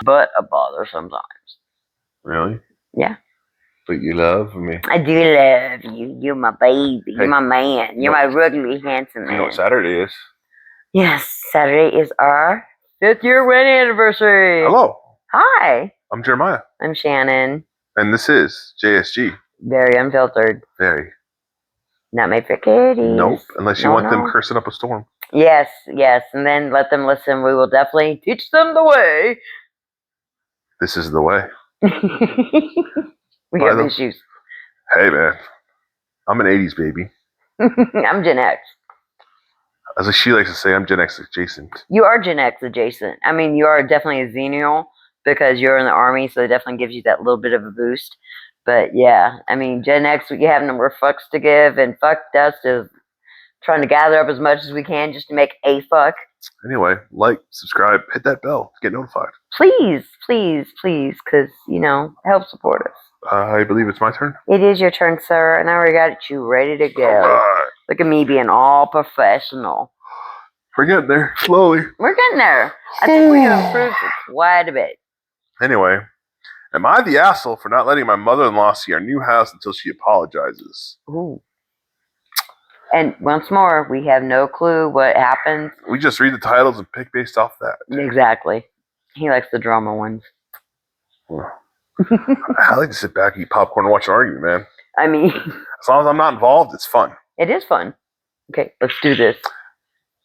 but a bother sometimes. Really? Yeah. But you love me. I do love you. You're my baby. Hey, You're my man. You're my ruggedly handsome man. You know what Saturday is? Yes, Saturday is our 5th year wedding anniversary. Hello. Hi. I'm Jeremiah. I'm Shannon. And this is JSG. Very unfiltered. Very. Not made for kiddies. Nope. Unless you want them cursing up a storm. Yes. And then let them listen. We will definitely teach them the way. This is the way. We have issues. Hey, man. I'm an 80s baby. I'm Gen X. As she likes to say, I'm Gen X adjacent. You are Gen X adjacent. I mean, you are definitely a Xennial because you're in the Army, so it definitely gives you that little bit of a boost. But yeah, I mean, Gen X, you have no more fucks to give, and fuck dust is trying to gather up as much as we can just to make a fuck. Anyway, like, subscribe, hit that bell, get notified. Please, because, help support us. I believe it's my turn. It is your turn, sir, and I already got you ready to go. All right. Look at me being all professional. We're getting there, slowly. We're getting there. I think we have improved quite a bit. Anyway, am I the asshole for not letting my mother-in-law see our new house until she apologizes? Ooh. And once more, we have no clue what happens. We just read the titles and pick based off that. Exactly. He likes the drama ones. I like to sit back, eat popcorn, and watch an argument, man. I mean, as long as I'm not involved, it's fun. It is fun. Okay, let's do this.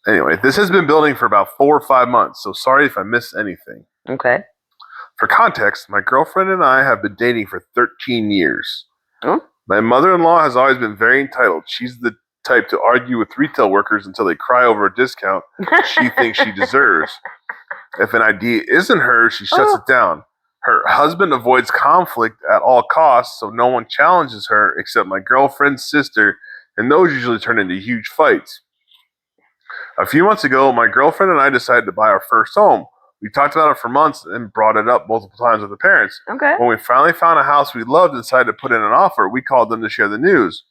Anyway, this has been building for about 4 or 5 months, so sorry if I missed anything. Okay. For context, my girlfriend and I have been dating for 13 years. Oh? My mother-in-law has always been very entitled. She's the type to argue with retail workers until they cry over a discount she thinks she deserves. If an idea isn't hers, she shuts it down. Her husband avoids conflict at all costs, so no one challenges her except my girlfriend's sister, and those usually turn into huge fights. A few months ago, my girlfriend and I decided to buy our first home. We talked about it for months and brought it up multiple times with the parents. Okay. When we finally found a house we loved and decided to put in an offer, we called them to share the news.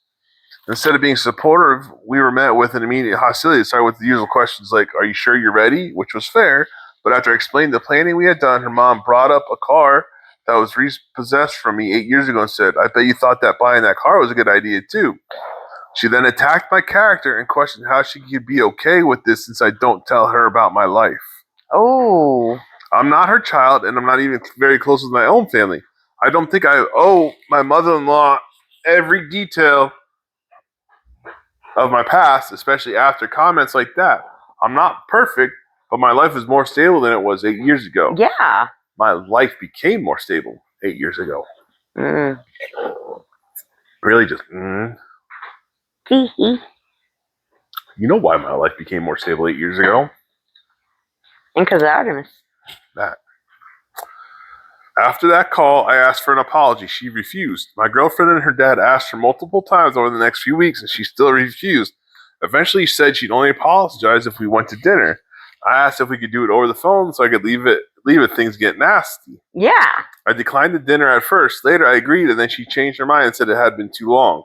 Instead of being supportive, we were met with an immediate hostility. It started with the usual questions like, "Are you sure you're ready?" Which was fair. But after I explained the planning we had done, her mom brought up a car that was repossessed from me 8 years ago and said, "I bet you thought that buying that car was a good idea too." She then attacked my character and questioned how she could be okay with this since I don't tell her about my life. Oh. I'm not her child, and I'm not even very close with my own family. I don't think I owe my mother-in-law every detail of my past, especially after comments like that. I'm not perfect, but my life is more stable than it was 8 years ago. Yeah. My life became more stable 8 years ago. Mm. Really just, You know why my life became more stable 8 years ago? And because of Artemis. That. After that call, I asked for an apology. She refused. My girlfriend and her dad asked her multiple times over the next few weeks, and she still refused. Eventually, she said she'd only apologize if we went to dinner. I asked if we could do it over the phone so I could leave it if things get nasty. Yeah. I declined the dinner at first. Later, I agreed, and then she changed her mind and said it had been too long.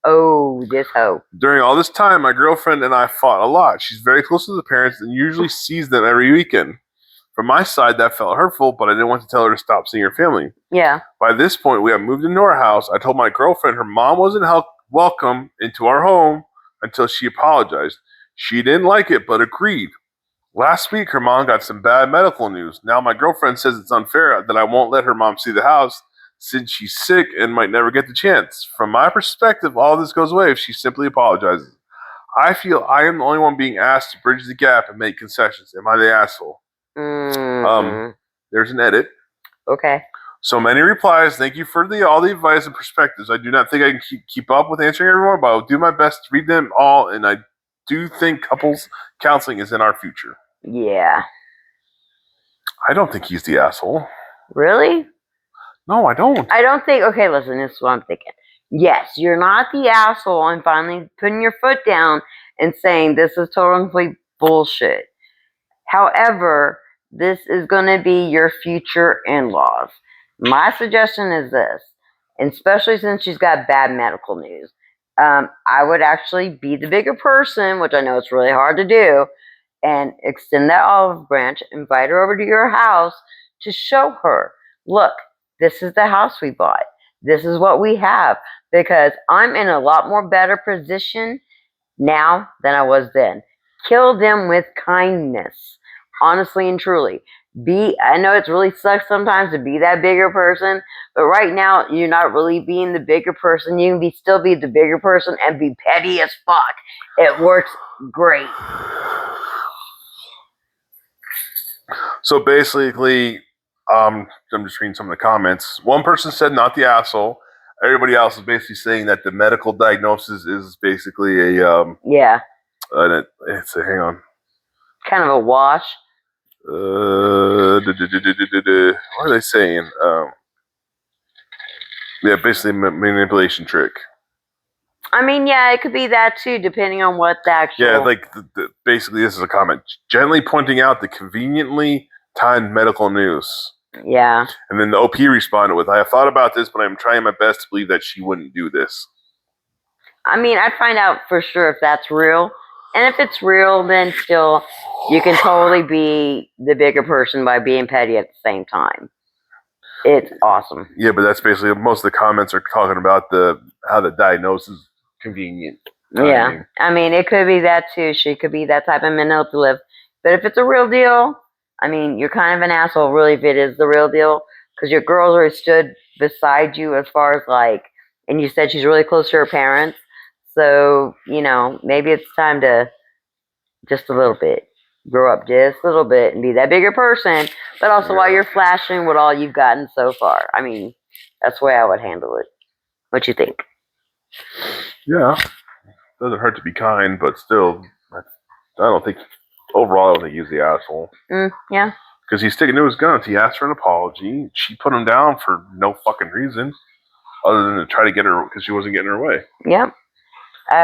Oh, this hoe. During all this time, my girlfriend and I fought a lot. She's very close to the parents and usually sees them every weekend. From my side, that felt hurtful, but I didn't want to tell her to stop seeing her family. Yeah. By this point, we had moved into our house. I told my girlfriend her mom wasn't welcome into our home until she apologized. She didn't like it, but agreed. Last week, her mom got some bad medical news. Now my girlfriend says it's unfair that I won't let her mom see the house since she's sick and might never get the chance. From my perspective, all this goes away if she simply apologizes. I feel I am the only one being asked to bridge the gap and make concessions. Am I the asshole? Mm-hmm. There's an edit. Okay. So many replies. Thank you for all the advice and perspectives. I do not think I can keep up with answering everyone, but I'll do my best to read them all, and I do think couples counseling is in our future. Yeah. I don't think he's the asshole. Really? No, I don't. I don't think... Okay, listen, this is what I'm thinking. Yes, you're not the asshole and finally putting your foot down and saying this is totally bullshit. However, this is going to be your future in-laws. My suggestion is this, and especially since she's got bad medical news, I would actually be the bigger person, which I know it's really hard to do, and extend that olive branch, invite her over to your house to show her, look, this is the house we bought. This is what we have. Because I'm in a lot more better position now than I was then. Kill them with kindness. Honestly and truly. I know it really sucks sometimes to be that bigger person, but right now you're not really being the bigger person. You can still be the bigger person and be petty as fuck. It works great. So basically, I'm just reading some of the comments. One person said not the asshole. Everybody else is basically saying that the medical diagnosis is basically a yeah. It's a hang on. Kind of a wash. What are they saying? Yeah, basically manipulation trick. I mean, yeah, it could be that too, depending on what the actual. Yeah, like basically, this is a comment gently pointing out the conveniently timed medical news. Yeah. And then the OP responded with, "I have thought about this, but I'm trying my best to believe that she wouldn't do this." I mean, I'd find out for sure if that's real. And if it's real, then still, you can totally be the bigger person by being petty at the same time. It's awesome. Yeah, but that's basically, most of the comments are talking about how the diagnosis is convenient. Yeah, I mean, it could be that too. She could be that type of manipulative. But if it's a real deal, I mean, you're kind of an asshole, really, if it is the real deal. Because your girl's already stood beside you as far as like, and you said she's really close to her parents. So, maybe it's time to just a little bit, grow up just a little bit and be that bigger person. But also while you're flashing with all you've gotten so far. I mean, that's the way I would handle it. What you think? Yeah. Doesn't hurt to be kind, but still, I don't think, overall, I don't think he's the asshole. Yeah. Because he's sticking to his guns. He asked for an apology. She put him down for no fucking reason, other than to try to get her, because she wasn't getting her way. Yep.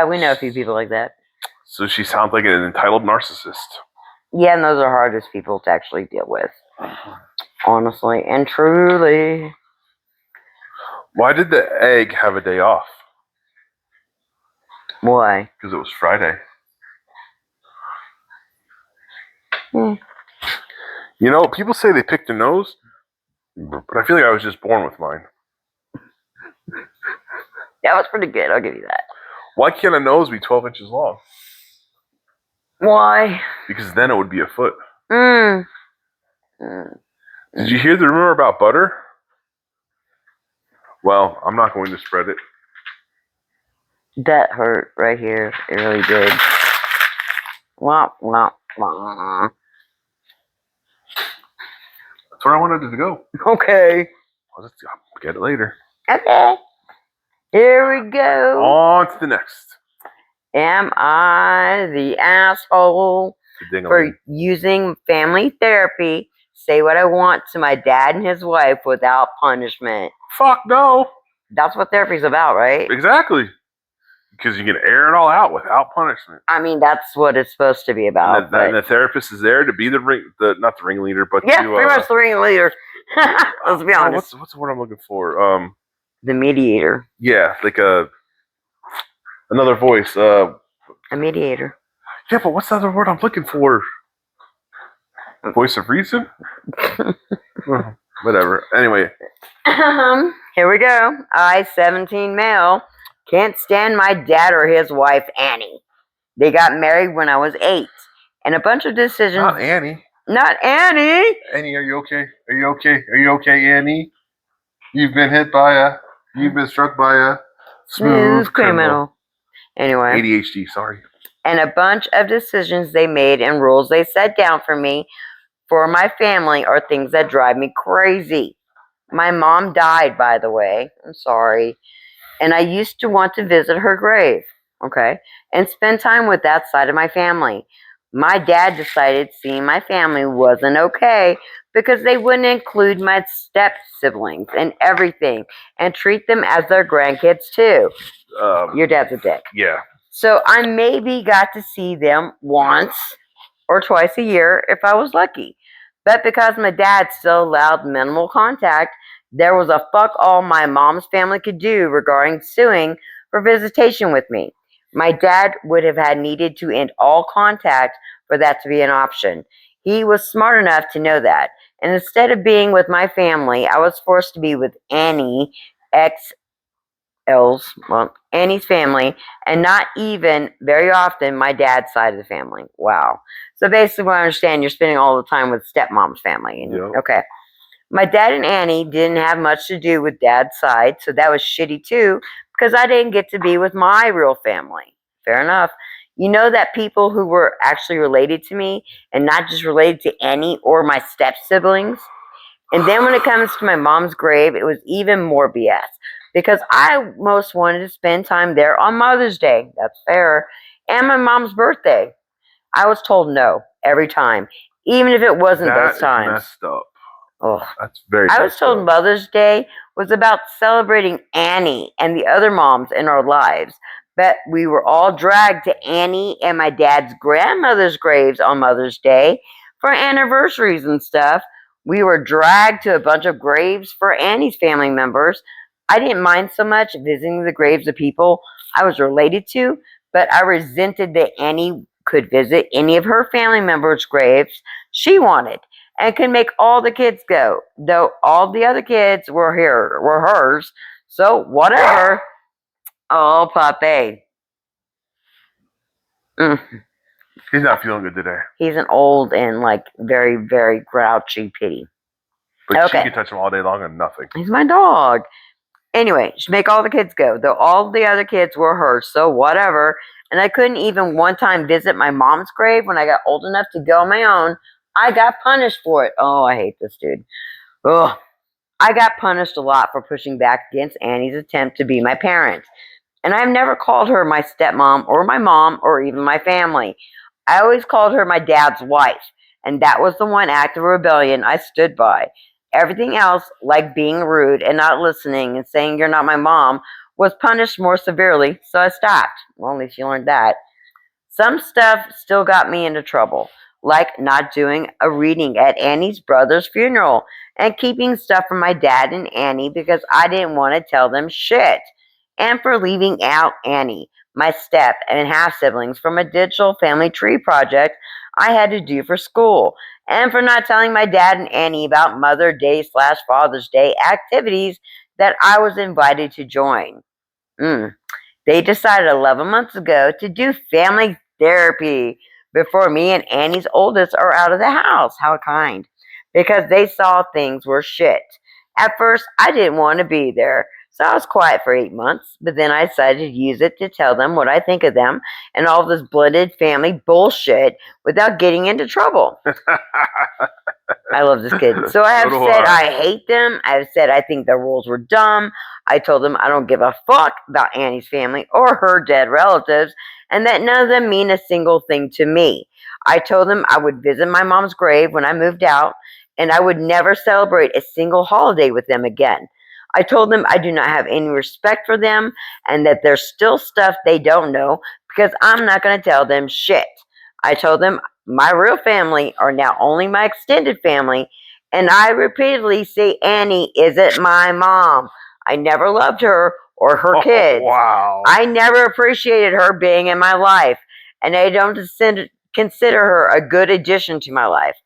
We know a few people like that. So she sounds like an entitled narcissist. Yeah, and those are hardest people to actually deal with. Honestly and truly. Why did the egg have a day off? Why? Because it was Friday. People say they picked a nose, but I feel like I was just born with mine. That was pretty good, I'll give you that. Why can't a nose be 12 inches long? Why? Because then it would be a foot. Did you hear the rumor about butter? Well, I'm not going to spread it. That hurt right here. It really did. Wah, wah, wah. That's where I wanted it to go. Okay. I'll get it later. Okay. Here we go. On to the next. Am I the asshole for using family therapy? Say what I want to my dad and his wife without punishment. Fuck no. That's what therapy's about, right? Exactly. Because you can air it all out without punishment. I mean, that's what it's supposed to be about. And the therapist is there to be not the ringleader, but pretty much the ringleader. Let's be honest. What's the word I'm looking for? The mediator. Yeah, like another voice. A mediator. Yeah, but what's the other word I'm looking for? Voice of reason? Whatever. Anyway. Here we go. I, 17 male, can't stand my dad or his wife, Annie. They got married when I was 8. And a bunch of decisions... Not Annie. Not Annie! Annie, are you okay? Are you okay? Are you okay, Annie? You've been struck by a smooth criminal. Anyway. ADHD, sorry. And a bunch of decisions they made and rules they set down for me, for my family, are things that drive me crazy. My mom died, by the way. I'm sorry. And I used to want to visit her grave, okay, and spend time with that side of my family. My dad decided seeing my family wasn't okay because they wouldn't include my step-siblings and everything and treat them as their grandkids, too. Your dad's a dick. Yeah. So I maybe got to see them once or twice a year if I was lucky. But because my dad still allowed minimal contact, there was a fuck all my mom's family could do regarding suing for visitation with me. My dad would have needed to end all contact for that to be an option. He was smart enough to know that, And instead of being with my family, I was forced to be with Annie, Annie's family, and not even very often my dad's side of the family. Wow. So basically, what I understand, you're spending all the time with stepmom's family. And, Yep. okay. My dad and Annie didn't have much to do with dad's side, so that was shitty too, because I didn't get to be with my real family. Fair enough. You know that people who were actually related to me and not just related to Annie or my step siblings? And then when it comes to my mom's grave, it was even more BS because I most wanted to spend time there on Mother's Day. That's fair. And my mom's birthday. I was told no every time, even if it wasn't those times. That is messed up. Ugh. That's very I was told Mother's Day was about celebrating Annie and the other moms in our lives, but we were all dragged to Annie and my dad's grandmother's graves on Mother's Day for anniversaries and stuff. We were dragged to a bunch of graves for Annie's family members. I didn't mind so much visiting the graves of people I was related to, but I resented that Annie could visit any of her family members' graves she wanted and could make all the kids go, though all the other kids were hers. So whatever. Oh, puppy. He's not feeling good today. He's an old and like very, very grouchy pitty. But she can touch him all day long and nothing. He's my dog. Anyway, she make all the kids go, though all the other kids were hers. So whatever. And I couldn't even one time visit my mom's grave when I got old enough to go on my own. I got punished for it. Oh, I hate this dude. Ugh. I got punished a lot for pushing back against Annie's attempt to be my parent. And I've never called her my stepmom or my mom or even my family. I always called her my dad's wife. And that was the one act of rebellion I stood by. Everything else, like being rude and not listening and saying you're not my mom, was punished more severely, so I stopped. Well, at least you learned that. Some stuff still got me into trouble, like not doing a reading at Annie's brother's funeral and keeping stuff from my dad and Annie because I didn't want to tell them shit, and for leaving out Annie, my step and half siblings, from a digital family tree project I had to do for school, and for not telling my dad and Annie about Mother's Day / Father's Day activities that I was invited to join. They decided 11 months ago to do family therapy before me and Annie's oldest are out of the house. How kind. Because they saw things were shit. At first, I didn't want to be there, so I was quiet for 8 months, but then I decided to use it to tell them what I think of them and all this blended family bullshit without getting into trouble. I love this kid. So I have said I hate them. I've said I think their rules were dumb. I told them I don't give a fuck about Annie's family or her dead relatives, and that none of them mean a single thing to me. I told them I would visit my mom's grave when I moved out, and I would never celebrate a single holiday with them again. I told them I do not have any respect for them, and that there's still stuff they don't know because I'm not going to tell them shit. I told them my real family are now only my extended family, and I repeatedly say Annie isn't my mom. I never loved her or her kids. Wow. I never appreciated her being in my life, and I don't consider her a good addition to my life.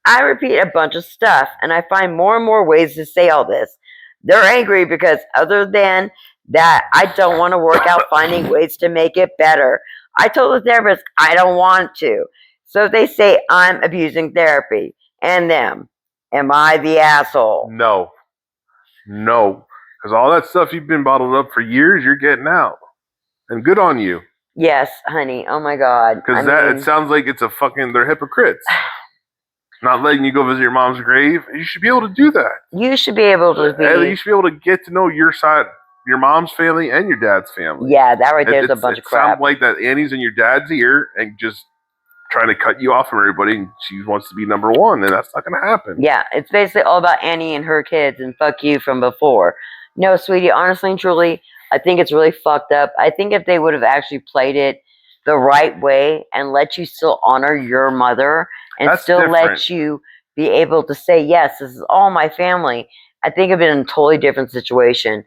I repeat a bunch of stuff, and I find more and more ways to say all this. They're angry because other than that, I don't want to work out finding ways to make it better. I told the therapist I don't want to. So they say I'm abusing therapy and them. Am I the asshole? No. Because all that stuff you've been bottled up for years, you're getting out. And good on you. Yes, honey. Oh my God. Because it sounds like it's they're hypocrites. Not letting you go visit your mom's grave. You should be able to do that. You should be able to You should be able to get to know your side, your mom's family and your dad's family. Yeah, that right there is a bunch of crap. It sounds like that Annie's in your dad's ear and just trying to cut you off from everybody, and she wants to be number one, and that's not going to happen. Yeah, it's basically all about Annie and her kids and fuck you from before. No, sweetie, honestly and truly, I think it's really fucked up. I think if they would have actually played it the right way and let you still honor your mother and that's still different. let you be able to say, yes, this is all my family, I think it'd been in a totally different situation.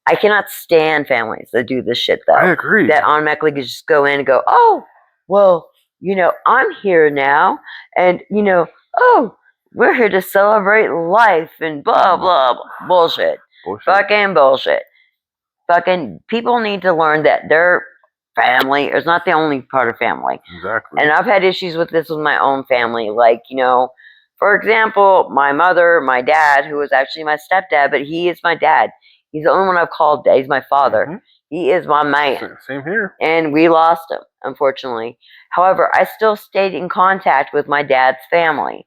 I cannot stand families that do this shit, though. I agree. That automatically just go in and go, oh, well, I'm here now, and, oh, We're here to celebrate life and blah, blah, blah. Bullshit. Fucking bullshit. Fucking people need to learn that their family is not the only part of family. Exactly. And I've had issues with this with my own family. Like, for example, my mother, my dad, who was actually my stepdad, but he is my dad. He's the only one I've called dad. He's my father. Mm-hmm. He is my man. Same here. And we lost him, unfortunately. However, I still stayed in contact with my dad's family,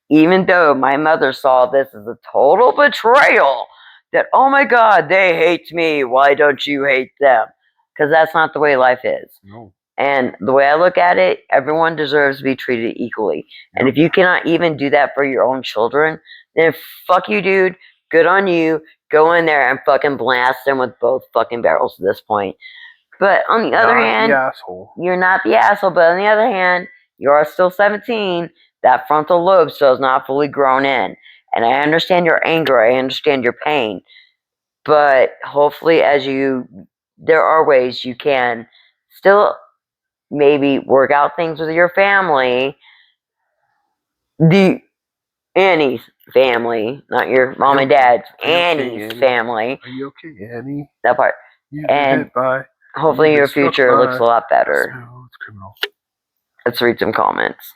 even though my mother saw this as a total betrayal. That, oh my God, they hate me. Why don't you hate them? Because that's not the way life is. No. And the way I look at it, everyone deserves to be treated equally. And if you cannot even do that for your own children, then fuck you, dude. Good on you. Go in there and fucking blast them with both fucking barrels at this point. But on the other hand, you're not the asshole. But on the other hand, you are still 17. That frontal lobe still is not fully grown in. And I understand your anger. I understand your pain. But hopefully, there are ways you can still maybe work out things with your family. Annie's family, not your mom and dad's. Annie's family. Are you okay, Annie? That part. And hopefully your future looks a lot better. Let's read some comments.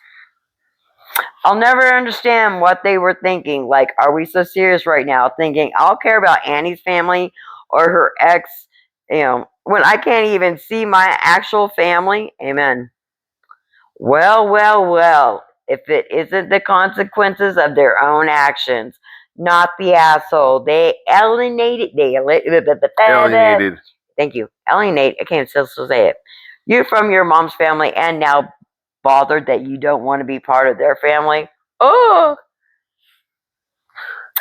I'll never understand what they were thinking. Like, are we so serious right now? Thinking I'll care about Annie's family or her ex, when I can't even see my actual family? Amen. Well. If it isn't the consequences of their own actions, not the asshole. They alienated. Thank you. Alienate. I can't still say it. You from your mom's family and now bothered that you don't want to be part of their family. Oh.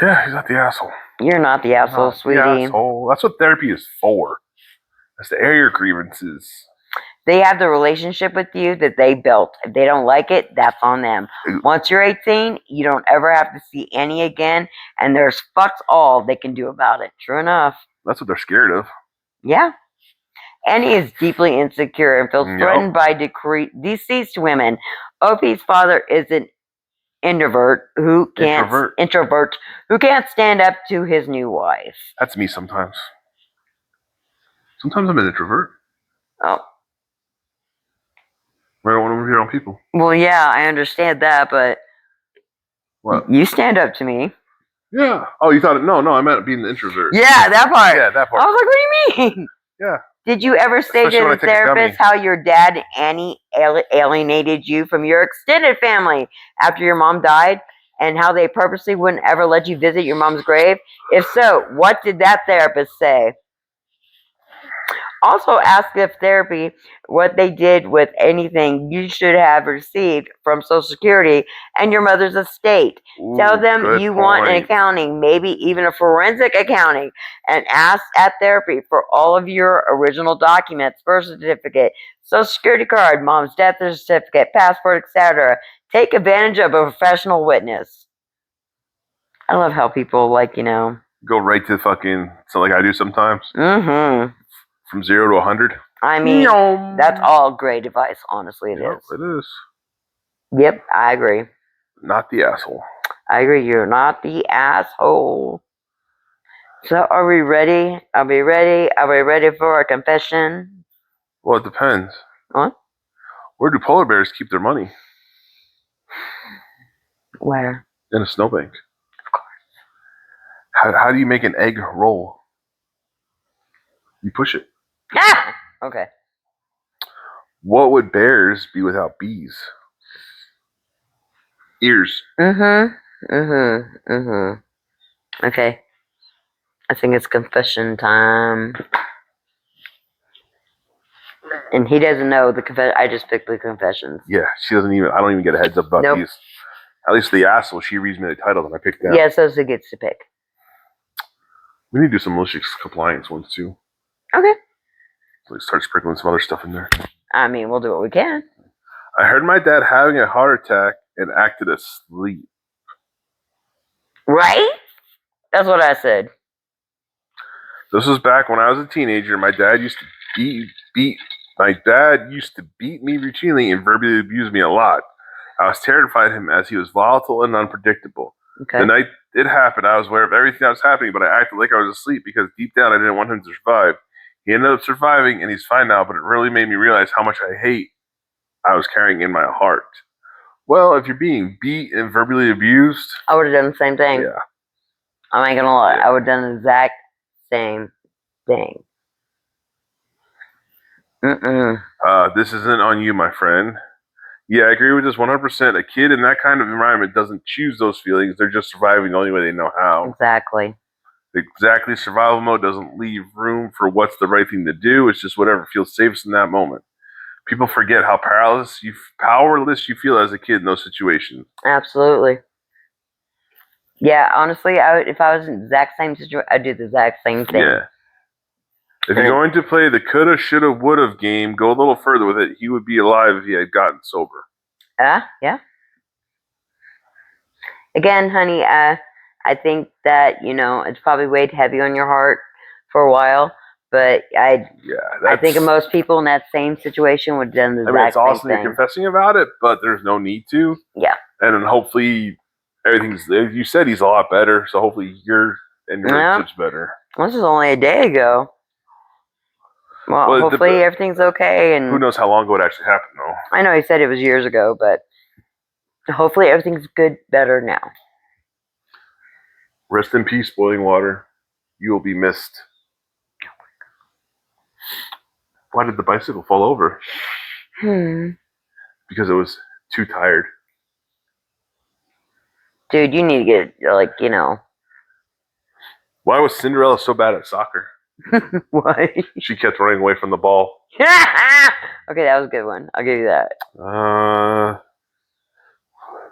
Yeah, he's not the asshole. You're not the asshole, sweetie. The asshole. That's what therapy is for. That's to air your grievances. They have the relationship with you that they built. If they don't like it, that's on them. Once you're 18, you don't ever have to see Annie again, and there's fucks all they can do about it. True enough. That's what they're scared of. Yeah. Annie is deeply insecure and feels threatened by deceased women. OP's father is an introvert who can't stand up to his new wife. That's me sometimes. Sometimes I'm an introvert. Oh. I don't want to be around people. Well, yeah, I understand that, but what? You stand up to me. Yeah. Oh, you thought it? No, I meant being the introvert. Yeah, that part. Yeah, that part. I was like, what do you mean? Yeah. Did you ever say to the therapist how your dad and Annie alienated you from your extended family after your mom died, and how they purposely wouldn't ever let you visit your mom's grave? If so, what did that therapist say? Also ask if therapy what they did with anything you should have received from Social Security and your mother's estate. Tell them you want an accounting, maybe even a forensic accounting, and ask at therapy for all of your original documents, birth certificate, Social Security card, mom's death certificate, passport, etc. Take advantage of a professional witness. I love how people go right to fucking like I do sometimes. Mm-hmm. From 0 to 100. I mean, that's all great advice. Honestly, it is. It is. Yep, I agree. Not the asshole. I agree. You're not the asshole. So, are we ready? Are we ready for a confession? Well, it depends. What? Where do polar bears keep their money? Where? In a snowbank. Of course. How do you make an egg roll? You push it. Ah! Okay. What would bears be without bees? Ears. Okay. I think it's confession time. And he doesn't know the confession. I just picked the confessions. Yeah, she doesn't even. I don't even get a heads up about these. At least the asshole, she reads me the titles and I pick that. Yeah, so she gets to pick. We need to do some malicious compliance ones too. Okay. So we start sprinkling some other stuff in there. I mean, we'll do what we can. I heard my dad having a heart attack and acted asleep. Right? That's what I said. This was back when I was a teenager. My dad used to beat me routinely and verbally abuse me a lot. I was terrified of him as he was volatile and unpredictable. Okay. The night it happened, I was aware of everything that was happening, but I acted like I was asleep because deep down I didn't want him to survive. He ended up surviving, and he's fine now, but it really made me realize how much I was carrying in my heart. Well, if you're being beat and verbally abused, I would have done the same thing. yeah. I'm not gonna lie. Yeah. I would have done the exact same thing. This isn't on you, my friend. Yeah, I agree with this 100%. A kid in that kind of environment doesn't choose those feelings. They're just surviving the only way they know how. Exactly. Exactly. Survival mode doesn't leave room for what's the right thing to do. It's just whatever feels safest in that moment. People forget how powerless you feel as a kid in those situations. Absolutely. Yeah, honestly, if I was in the exact same situation, I'd do the exact same thing. Yeah. If you're going to play the coulda, shoulda, woulda game, go a little further with it. He would be alive if he had gotten sober. Yeah. Again, honey, I think that, it's probably weighed heavy on your heart for a while, but I think most people in that same situation would have done the exact it's awesome same thing. you're confessing about it, but there's no need to. Yeah. And then hopefully everything's, you said he's a lot better, so hopefully your relationship's better. This is only a day ago. Well, hopefully everything's okay. And who knows how long ago it actually happened, though. I know he said it was years ago, but hopefully everything's better now. Rest in peace, Boiling Water. You will be missed. Why did the bicycle fall over? Because it was too tired. Dude, you need to get, Why was Cinderella so bad at soccer? Why? She kept running away from the ball. Okay, that was a good one. I'll give you that.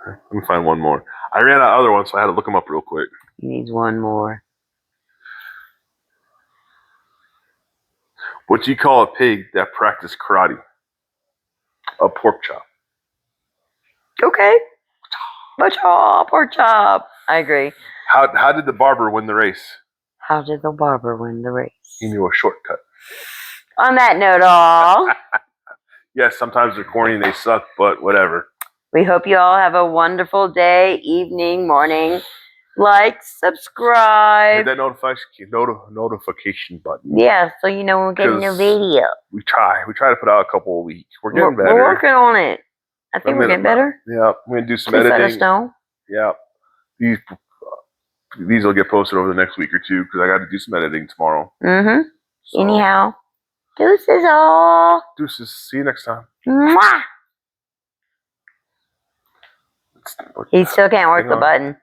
Let me find one more. I ran out of other ones, so I had to look them up real quick. He needs one more. What do you call a pig that practiced karate? A pork chop. Okay. Pork chop. I agree. How did the barber win the race? How did the barber win the race? He knew a shortcut. On that note, all. Yes, sometimes they're corny and they suck, but whatever. We hope you all have a wonderful day, evening, morning. Like, subscribe. Hit that notification button. Yeah, so you know when we get a new video. We try to put out a couple a week. We're getting better. We're working on it. I think we're getting better. Yeah, I'm going to do some Please editing. let us know. Yeah. These will get posted over the next week or two because I got to do some editing tomorrow. So, anyhow, deuces all. Deuces. See you next time. Mwah! He still can't work the button.